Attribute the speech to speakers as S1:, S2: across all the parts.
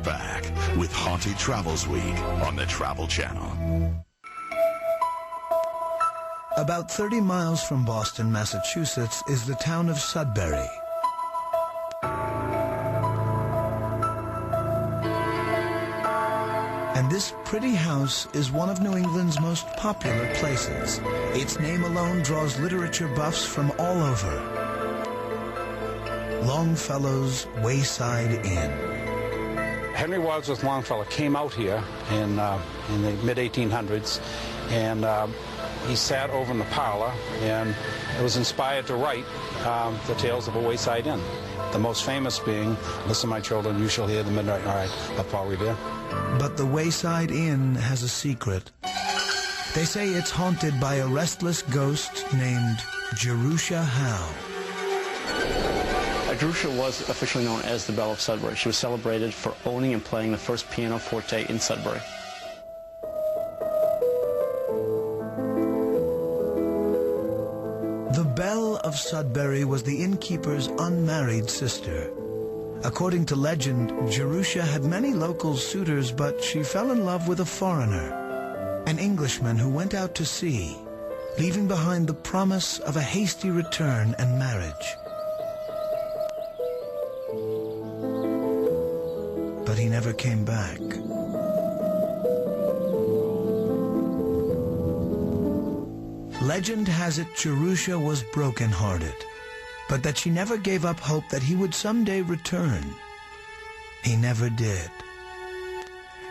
S1: back with Haunted Travels Week on the Travel Channel.
S2: About 30 miles from Boston, Massachusetts, is the town of Sudbury. And this pretty house is one of New England's most popular places. Its name alone draws literature buffs from all over. Longfellow's Wayside Inn.
S3: Henry Wadsworth Longfellow came out here in the mid-1800s, and he sat over in the parlor and was inspired to write the tales of a wayside inn. The most famous being, "Listen, my children, you shall hear the midnight ride" of Paul Revere.
S2: But the Wayside Inn has a secret. They say it's haunted by a restless ghost named Jerusha Howe.
S4: Jerusha was officially known as the Belle of Sudbury. She was celebrated for owning and playing the first pianoforte in Sudbury.
S2: The Belle of Sudbury was the innkeeper's unmarried sister. According to legend, Jerusha had many local suitors, but she fell in love with a foreigner, an Englishman who went out to sea, leaving behind the promise of a hasty return and marriage. But he never came back. Legend has it Jerusha was broken-hearted, but that she never gave up hope that he would someday return. He never did.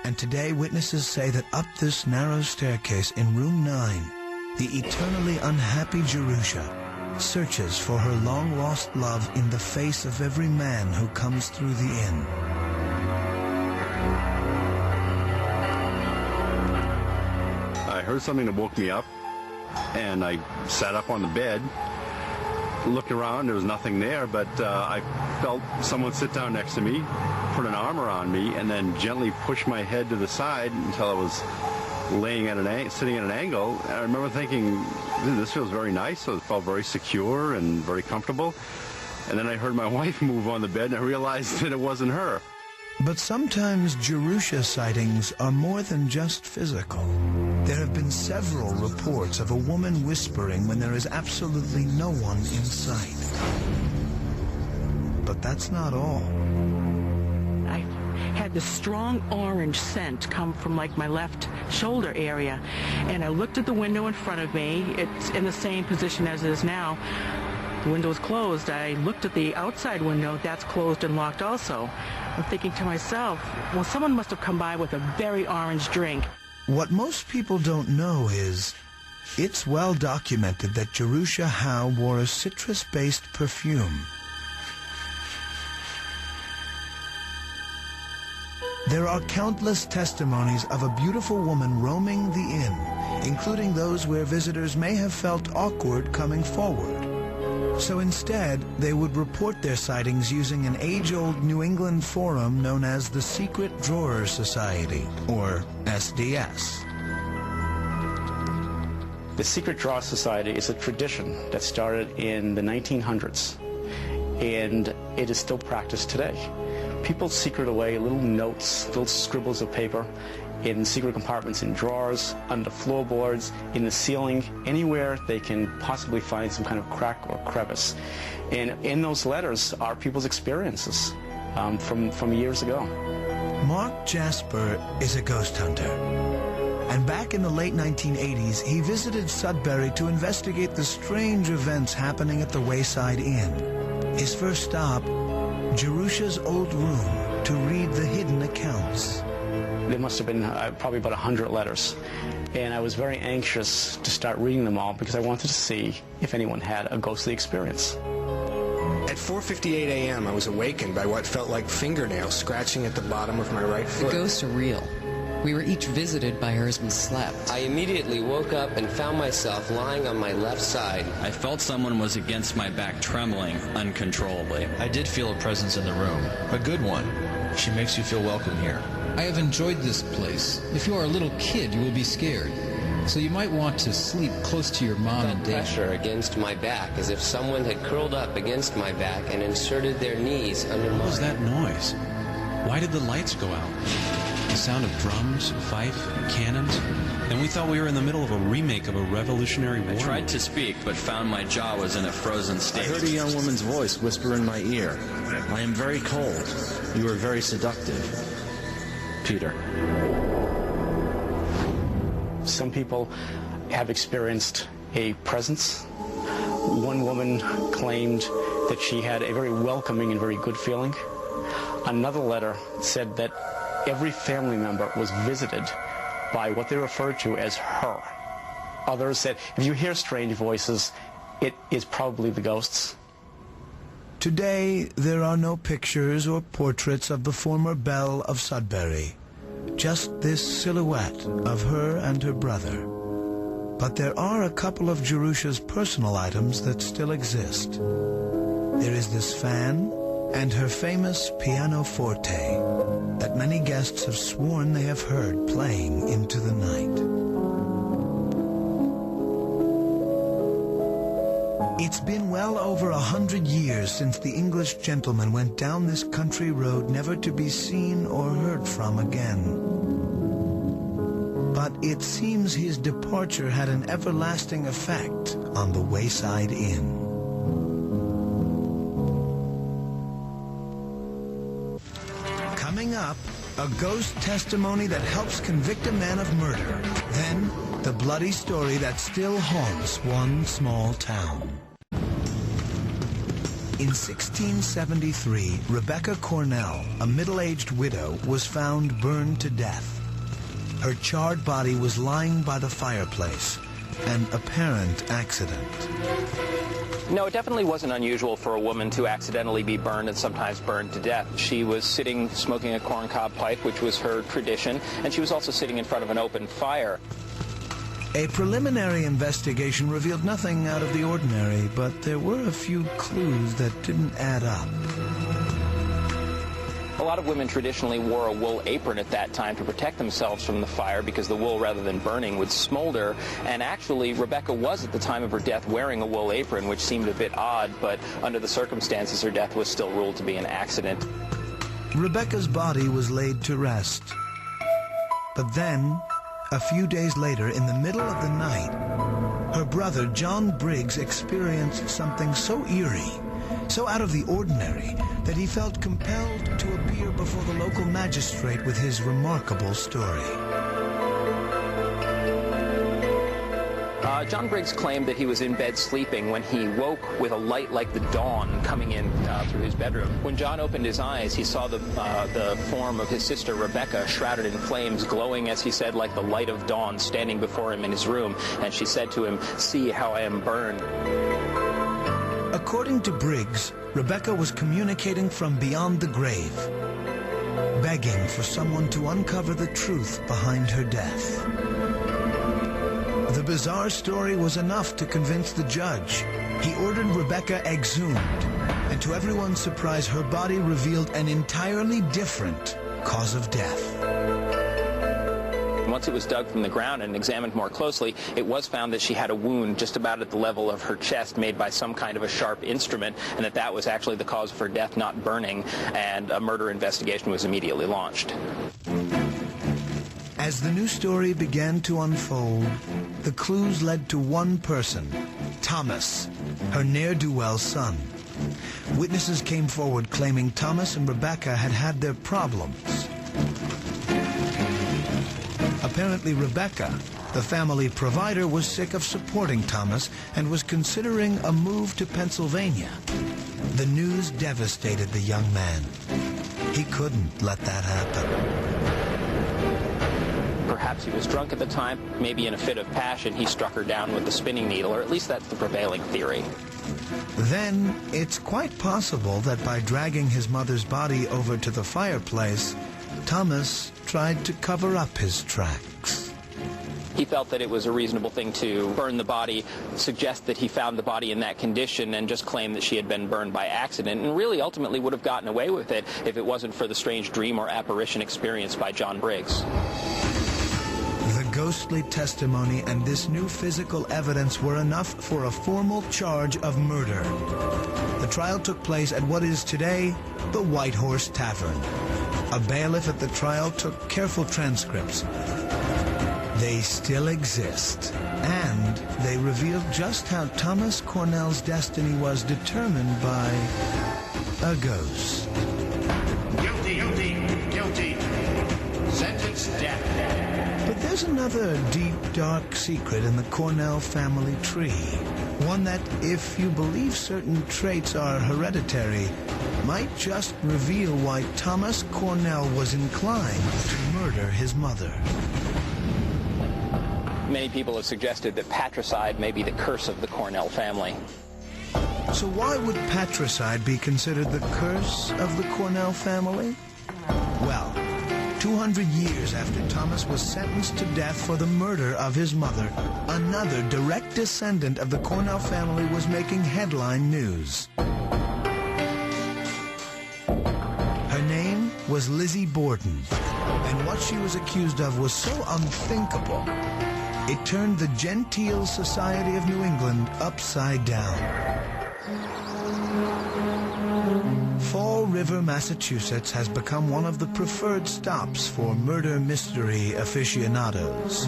S2: And today witnesses say that up this narrow staircase in room 9, the eternally unhappy Jerusha searches for her long-lost love in the face of every man who comes through the inn.
S5: I heard something that woke me up, and I sat up on the bed, looked around. There was nothing there, but I felt someone sit down next to me, put an arm around me, and then gently push my head to the side until I was laying at sitting at an angle. And I remember thinking, this feels very nice. So it felt very secure and very comfortable. And then I heard my wife move on the bed, and I realized that it wasn't her.
S2: But sometimes Jerusha sightings are more than just physical. There have been several reports of a woman whispering when there is absolutely no one in sight. But that's not all.
S6: I had this strong orange scent come from like my left shoulder area, and I looked at the window in front of me. It's in the same position as it is now. The window is closed. I looked at the outside window. That's closed and locked also. I'm thinking to myself, well, someone must have come by with a very orange drink.
S2: What most people don't know is it's well documented that Jerusha Howe wore a citrus-based perfume. There are countless testimonies of a beautiful woman roaming the inn, including those where visitors may have felt awkward coming forward. So instead, they would report their sightings using an age-old New England forum known as the Secret Drawer Society, or SDS.
S4: The Secret Drawer Society is a tradition that started in the 1900s, and it is still practiced today. People secret away little notes, little scribbles of paper in secret compartments in drawers, under floorboards, in the ceiling, anywhere they can possibly find some kind of crack or crevice. And in those letters are people's experiences from years ago.
S2: Mark Jasper is a ghost hunter. And back in the late 1980s, he visited Sudbury to investigate the strange events happening at the Wayside Inn. His first stop, Jerusha's old room, to read the hidden accounts.
S4: There must have been probably about 100 letters, and I was very anxious to start reading them all because I wanted to see if anyone had a ghostly experience.
S7: At 4:58 a.m., I was awakened by what felt like fingernails scratching at the bottom of my right foot.
S8: The ghosts are real. We were each visited by her as we slept.
S9: I immediately woke up and found myself lying on my left side.
S10: I felt someone was against my back, trembling uncontrollably.
S11: I did feel a presence in the room, a good one. She makes you feel welcome here.
S12: I have enjoyed this place. If you are a little kid, you will be scared. So you might want to sleep close to your mom and dad.
S9: Pressure against my back, as if someone had curled up against my back and inserted their knees under mine.
S11: What was that noise? Why did the lights go out? The sound of drums, fife, cannons, and we thought we were in the middle of a remake of a Revolutionary War.
S10: I tried to speak, but found my jaw was in a frozen state.
S13: I heard a young woman's voice whisper in my ear, "I am very cold. You are very seductive, Peter."
S4: Some people have experienced a presence. One woman claimed that she had a very welcoming and very good feeling. Another letter said that every family member was visited by what they referred to as her. Others said, if you hear strange voices, it is probably the ghosts.
S2: Today, there are no pictures or portraits of the former Belle of Sudbury. Just this silhouette of her and her brother. But there are a couple of Jerusha's personal items that still exist. There is this fan and her famous pianoforte that many guests have sworn they have heard playing into the night. It's been well over 100 years since the English gentleman went down this country road never to be seen or heard from again. But it seems his departure had an everlasting effect on the Wayside Inn. Coming up, a ghost testimony that helps convict a man of murder. Then, the bloody story that still haunts one small town. In 1673, Rebecca Cornell, a middle-aged widow, was found burned to death. Her charred body was lying by the fireplace, an apparent accident.
S14: No, it definitely wasn't unusual for a woman to accidentally be burned and sometimes burned to death. She was sitting smoking a corncob pipe, which was her tradition, and she was also sitting in front of an open fire.
S2: A preliminary investigation revealed nothing out of the ordinary, but there were a few clues that didn't add up.
S14: A lot of women traditionally wore a wool apron at that time to protect themselves from the fire because the wool, rather than burning, would smolder. And actually, Rebecca was, at the time of her death, wearing a wool apron, which seemed a bit odd, but under the circumstances, her death was still ruled to be an accident.
S2: Rebecca's body was laid to rest. But then, a few days later, in the middle of the night, her brother, John Briggs, experienced something so eerie, so out of the ordinary, that he felt compelled to appear before the local magistrate with his remarkable story.
S14: John Briggs claimed that he was in bed sleeping when he woke with a light like the dawn coming in through his bedroom. When John opened his eyes, he saw the form of his sister Rebecca, shrouded in flames, glowing, as he said, like the light of dawn, standing before him in his room. And she said to him, "See how I am burned."
S2: According to Briggs, Rebecca was communicating from beyond the grave, begging for someone to uncover the truth behind her death. The bizarre story was enough to convince the judge. He ordered Rebecca exhumed, and to everyone's surprise, her body revealed an entirely different cause of death.
S14: Once it was dug from the ground and examined more closely, it was found that she had a wound just about at the level of her chest made by some kind of a sharp instrument, and that was actually the cause of her death, not burning, and a murder investigation was immediately launched.
S2: As the new story began to unfold, the clues led to one person, Thomas, her ne'er-do-well son. Witnesses came forward claiming Thomas and Rebecca had had their problems. Apparently, Rebecca, the family provider, was sick of supporting Thomas and was considering a move to Pennsylvania. The news devastated the young man. He couldn't let that happen.
S14: Perhaps he was drunk at the time. Maybe in a fit of passion, he struck her down with the spinning needle, or at least that's the prevailing theory.
S2: Then, it's quite possible that by dragging his mother's body over to the fireplace, Thomas tried to cover up his tracks.
S14: He felt that it was a reasonable thing to burn the body, suggest that he found the body in that condition, and just claim that she had been burned by accident, and really ultimately would have gotten away with it if it wasn't for the strange dream or apparition experienced by John Briggs.
S2: The ghostly testimony and this new physical evidence were enough for a formal charge of murder. The trial took place at what is today the White Horse Tavern. A bailiff at the trial took careful transcripts. They still exist, and they revealed just how Thomas Cornell's destiny was determined by a ghost.
S15: Guilty, guilty, guilty. Sentence death.
S2: But there's another deep, dark secret in the Cornell family tree. One that, if you believe certain traits are hereditary, might just reveal why Thomas Cornell was inclined to murder his mother.
S14: Many people have suggested that patricide may be the curse of the Cornell family.
S2: So why would patricide be considered the curse of the Cornell family? Well, 200 years after Thomas was sentenced to death for the murder of his mother, another direct descendant of the Cornell family was making headline news. Her name was Lizzie Borden, and what she was accused of was so unthinkable, it turned the genteel society of New England upside down. Fall River, Massachusetts has become one of the preferred stops for murder mystery aficionados.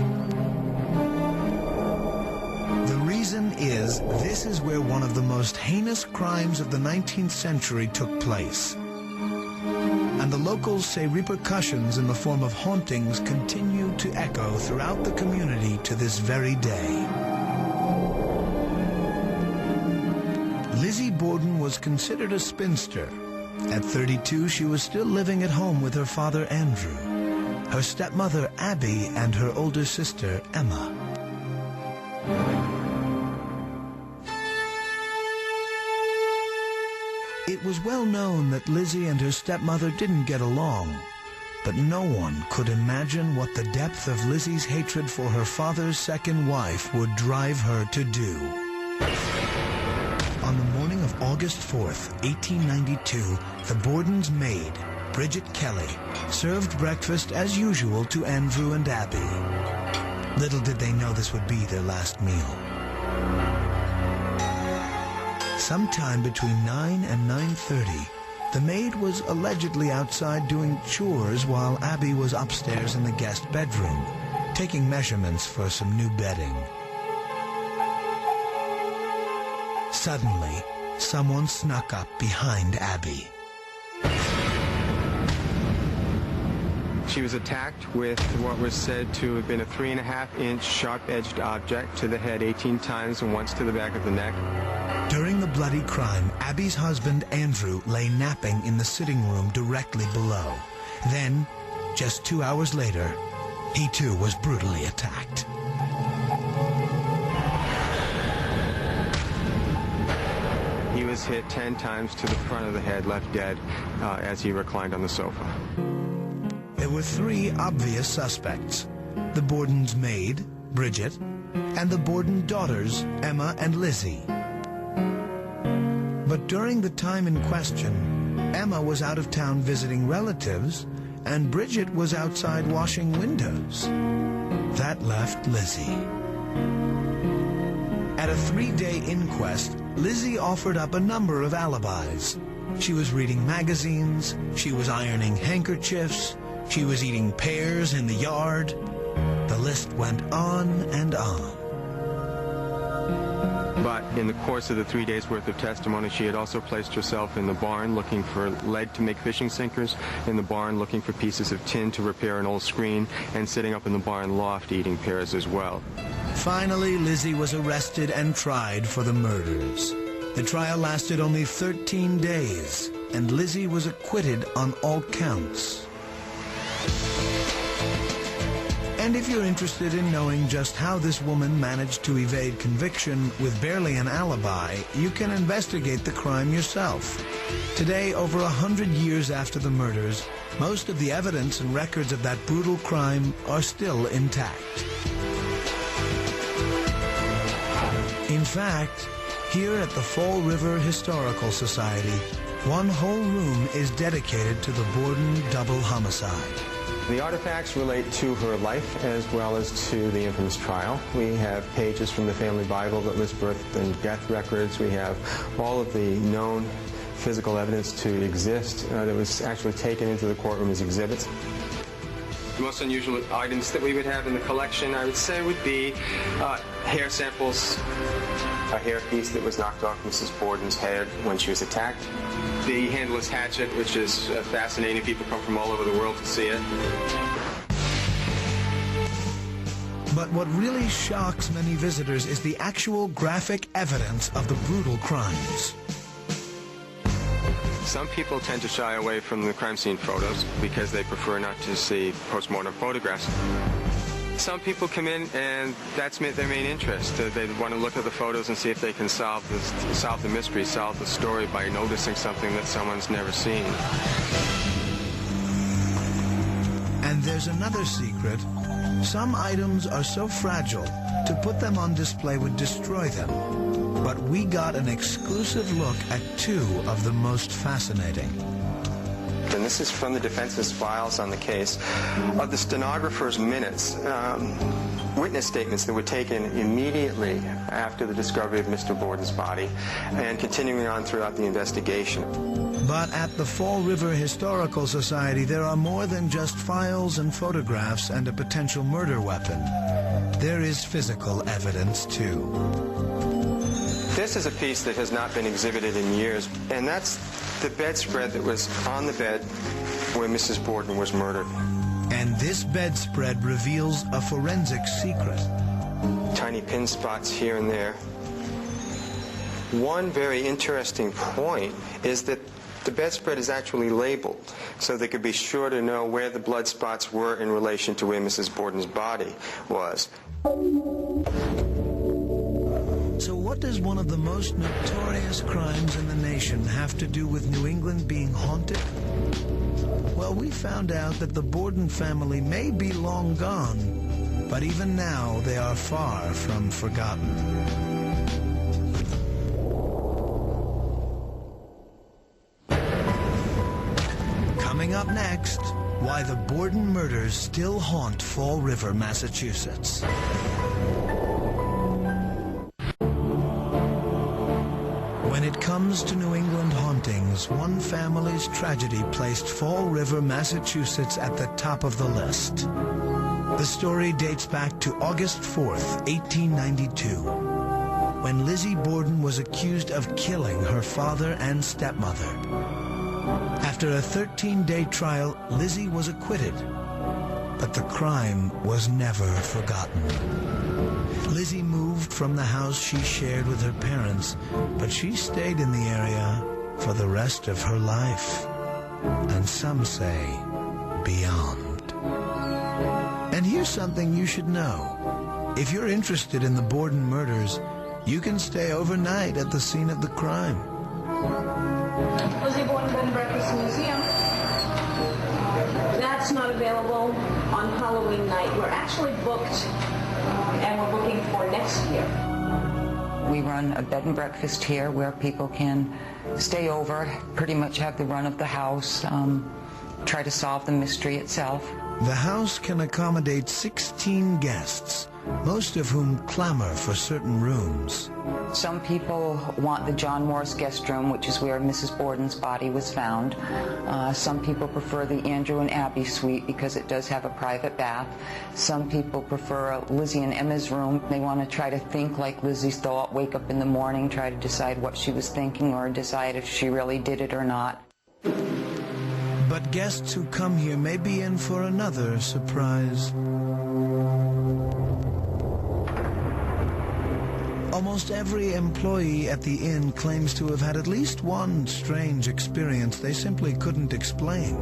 S2: The reason is, this is where one of the most heinous crimes of the 19th century took place. And the locals say repercussions in the form of hauntings continue to echo throughout the community to this very day. Lizzie Borden was considered a spinster. At 32, she was still living at home with her father, Andrew, her stepmother, Abby, and her older sister, Emma. It was well known that Lizzie and her stepmother didn't get along, but no one could imagine what the depth of Lizzie's hatred for her father's second wife would drive her to do. On the morning of August 4th, 1892, the Borden's maid, Bridget Kelly, served breakfast as usual to Andrew and Abby. Little did they know this would be their last meal. Sometime between 9 and 9:30, the maid was allegedly outside doing chores while Abby was upstairs in the guest bedroom, taking measurements for some new bedding. Suddenly, someone snuck up behind Abby.
S16: She was attacked with what was said to have been a 3.5-inch sharp-edged object to the head 18 times and once to the back of the neck.
S2: During the bloody crime, Abby's husband, Andrew, lay napping in the sitting room directly below. Then, just 2 hours later, he too was brutally attacked.
S16: He was hit 10 times to the front of the head, left dead, as he reclined on the sofa.
S2: There were 3 obvious suspects: the Borden's maid, Bridget, and the Borden daughters, Emma and Lizzie. But during the time in question, Emma was out of town visiting relatives, and Bridget was outside washing windows. That left Lizzie. At a 3-day inquest, Lizzie offered up a number of alibis. She was reading magazines, she was ironing handkerchiefs, she was eating pears in the yard. The list went on and on.
S16: But in the course of the 3 days' worth of testimony, she had also placed herself in the barn looking for lead to make fishing sinkers, in the barn looking for pieces of tin to repair an old screen, and sitting up in the barn loft eating pears as well.
S2: Finally, Lizzie was arrested and tried for the murders. The trial lasted only 13 days, and Lizzie was acquitted on all counts. And if you're interested in knowing just how this woman managed to evade conviction with barely an alibi, you can investigate the crime yourself. Today, over 100 years after the murders, most of the evidence and records of that brutal crime are still intact. In fact, here at the Fall River Historical Society, one whole room is dedicated to the Borden double homicide.
S16: The artifacts relate to her life as well as to the infamous trial. We have pages from the family Bible that list birth and death records. We have all of the known physical evidence to exist that was actually taken into the courtroom as exhibits. The most unusual items that we would have in the collection, I would say, would be hair samples, a hair piece that was knocked off Mrs. Borden's head when she was attacked, the handleless hatchet, which is fascinating. People come from all over the world to see it.
S2: But what really shocks many visitors is the actual graphic evidence of the brutal crimes.
S16: Some people tend to shy away from the crime scene photos because they prefer not to see postmortem photographs. Some people come in and that's their main interest. They want to look at the photos and see if they can solve the mystery, solve the story by noticing something that someone's never seen.
S2: And there's another secret. Some items are so fragile, to put them on display would destroy them. But we got an exclusive look at two of the most fascinating.
S16: And this is from the defense's files on the case of the stenographer's minutes, witness statements that were taken immediately after the discovery of Mr. Borden's body and continuing on throughout the investigation.
S2: But at the Fall River Historical Society, there are more than just files and photographs and a potential murder weapon. There is physical evidence, too.
S16: This is a piece that has not been exhibited in years, and that's the bedspread that was on the bed where Mrs. Borden was murdered.
S2: And this bedspread reveals a forensic secret.
S16: Tiny pin spots here and there. One very interesting point is that the bedspread is actually labeled, so they could be sure to know where the blood spots were in relation to where Mrs. Borden's body was.
S2: So what does one of the most notorious crimes in the nation have to do with New England being haunted? Well, we found out that the Borden family may be long gone, but even now they are far from forgotten. Coming up next, why the Borden murders still haunt Fall River, Massachusetts. When it comes to New England hauntings, one family's tragedy placed Fall River, Massachusetts at the top of the list. The story dates back to August 4th, 1892, when Lizzie Borden was accused of killing her father and stepmother. After a 13-day trial, Lizzie was acquitted, but the crime was never forgotten. Lizzie moved from the house she shared with her parents, but she stayed in the area for the rest of her life, and some say beyond. And here's something you should know. If you're interested in the Borden murders, you can stay overnight at the scene of the crime.
S17: Lizzie Borden Bed and Breakfast Museum. That's not available on Halloween night. We're actually booked, and we're booking for next year.
S18: We run a bed and breakfast here where people can stay over, pretty much have the run of the house, try to solve the mystery itself.
S2: The house can accommodate 16 guests, most of whom clamor for certain rooms.
S18: Some people want the John Morris guest room, which is where Mrs. Borden's body was found. Some people prefer the Andrew and Abby suite because it does have a private bath. Some people prefer Lizzie and Emma's room. They want to try to think like Lizzie's thought, wake up in the morning, try to decide what she was thinking or decide if she really did it or not.
S2: But guests who come here may be in for another surprise. Almost every employee at the inn claims to have had at least one strange experience they simply couldn't explain.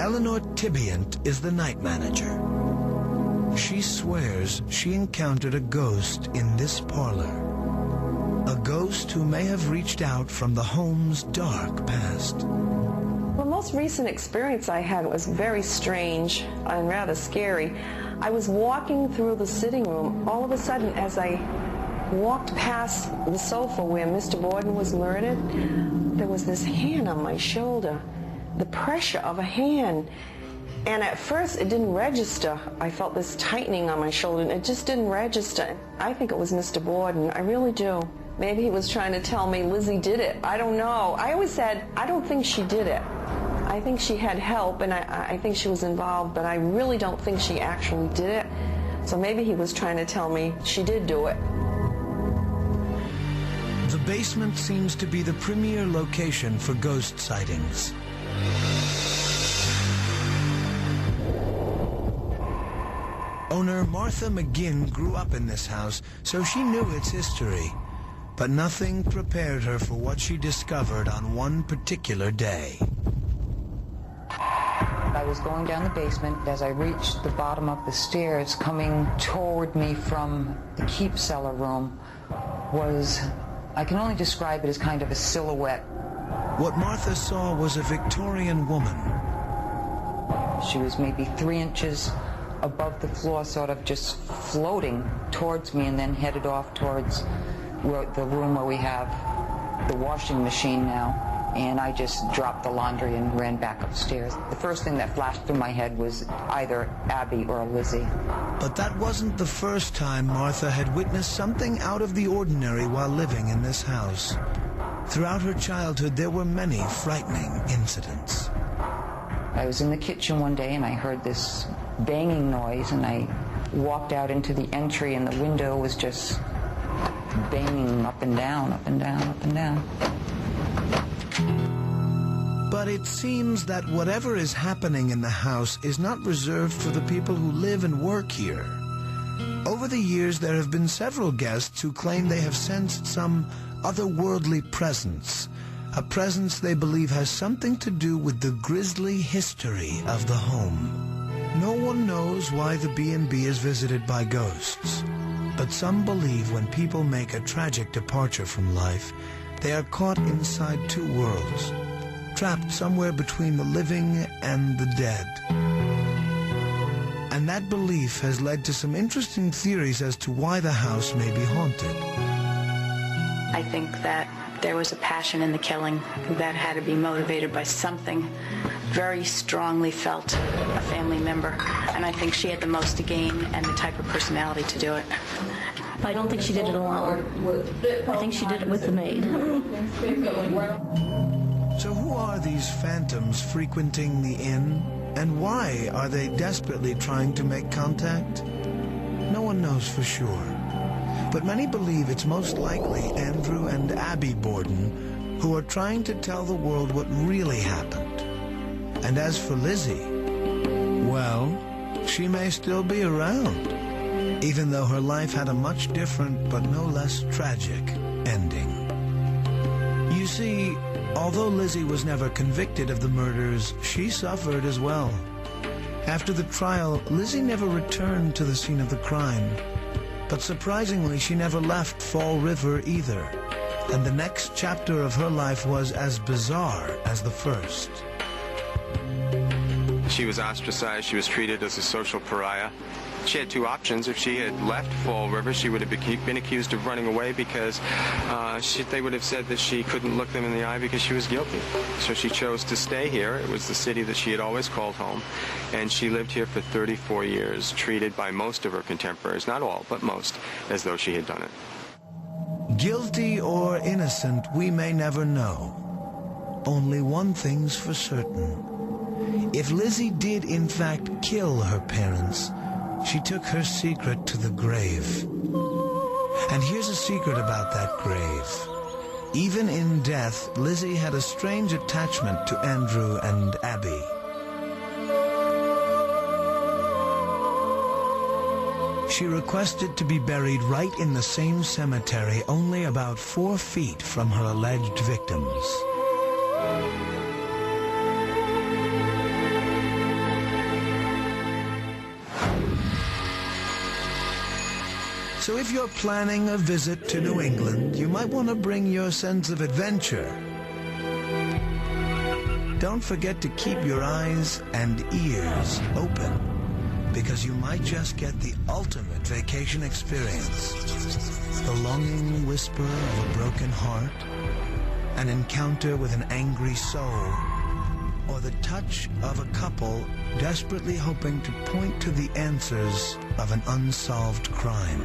S2: Eleanor Tibbiant is the night manager. She swears she encountered a ghost in this parlor. A ghost who may have reached out from the home's dark past.
S19: The most recent experience I had was very strange and rather scary. I was walking through the sitting room. All of a sudden, as I walked past the sofa where Mr. Borden was murdered, there was this hand on my shoulder, the pressure of a hand. And at first, it didn't register. I felt this tightening on my shoulder, and it just didn't register. I think it was Mr. Borden. I really do. Maybe he was trying to tell me Lizzie did it. I don't know. I always said, I don't think she did it. I think she had help, and I think she was involved, but I really don't think she actually did it. So maybe he was trying to tell me she did do it.
S2: The basement seems to be the premier location for ghost sightings. Owner Martha McGinn grew up in this house, so she knew its history. But nothing prepared her for what she discovered on one particular day.
S18: I was going down the basement. As I reached the bottom of the stairs, coming toward me from the keep cellar room was, I can only describe it as kind of a silhouette.
S2: What Martha saw was a Victorian woman.
S18: She was maybe 3 inches above the floor, sort of just floating towards me, and then headed off towards the room where we have the washing machine now. And I just dropped the laundry and ran back upstairs. The first thing that flashed through my head was either Abby or Lizzie.
S2: But that wasn't the first time Martha had witnessed something out of the ordinary while living in this house. Throughout her childhood, there were many frightening incidents.
S18: I was in the kitchen one day and I heard this banging noise, and I walked out into the entry, and the window was just banging up and down, up and down, up and down.
S2: But it seems that whatever is happening in the house is not reserved for the people who live and work here. Over the years, there have been several guests who claim they have sensed some otherworldly presence, a presence they believe has something to do with the grisly history of the home. No one knows why the B&B is visited by ghosts, but some believe when people make a tragic departure from life, they are caught inside two worlds, trapped somewhere between the living and the dead. And that belief has led to some interesting theories as to why the house may be haunted.
S20: I think that there was a passion in the killing that had to be motivated by something very strongly felt, a family member. And I think she had the most to gain and the type of personality to do it.
S21: I don't think she did it alone. I think she did it with the maid.
S2: So who are these phantoms frequenting the inn? And why are they desperately trying to make contact? No one knows for sure. But many believe it's most likely Andrew and Abby Borden who are trying to tell the world what really happened. And as for Lizzie, well, she may still be around, even though her life had a much different but no less tragic ending. You see, although Lizzie was never convicted of the murders, she suffered as well. After the trial, Lizzie never returned to the scene of the crime. But surprisingly, she never left Fall River either. And the next chapter of her life was as bizarre as the first.
S16: She was ostracized. She was treated as a social pariah. She had two options. If she had left Fall River, she would have been accused of running away because they would have said that she couldn't look them in the eye because she was guilty. So she chose to stay here. It was the city that she had always called home. And she lived here for 34 years, treated by most of her contemporaries, not all, but most, as though she had done it.
S2: Guilty or innocent, we may never know. Only one thing's for certain. If Lizzie did in fact kill her parents, she took her secret to the grave. And here's a secret about that grave. Even in death, Lizzie had a strange attachment to Andrew and Abby. She requested to be buried right in the same cemetery, only about 4 feet from her alleged victims. So if you're planning a visit to New England, you might want to bring your sense of adventure. Don't forget to keep your eyes and ears open, because you might just get the ultimate vacation experience. The longing whisper of a broken heart, an encounter with an angry soul, or the touch of a couple desperately hoping to point to the answers of an unsolved crime.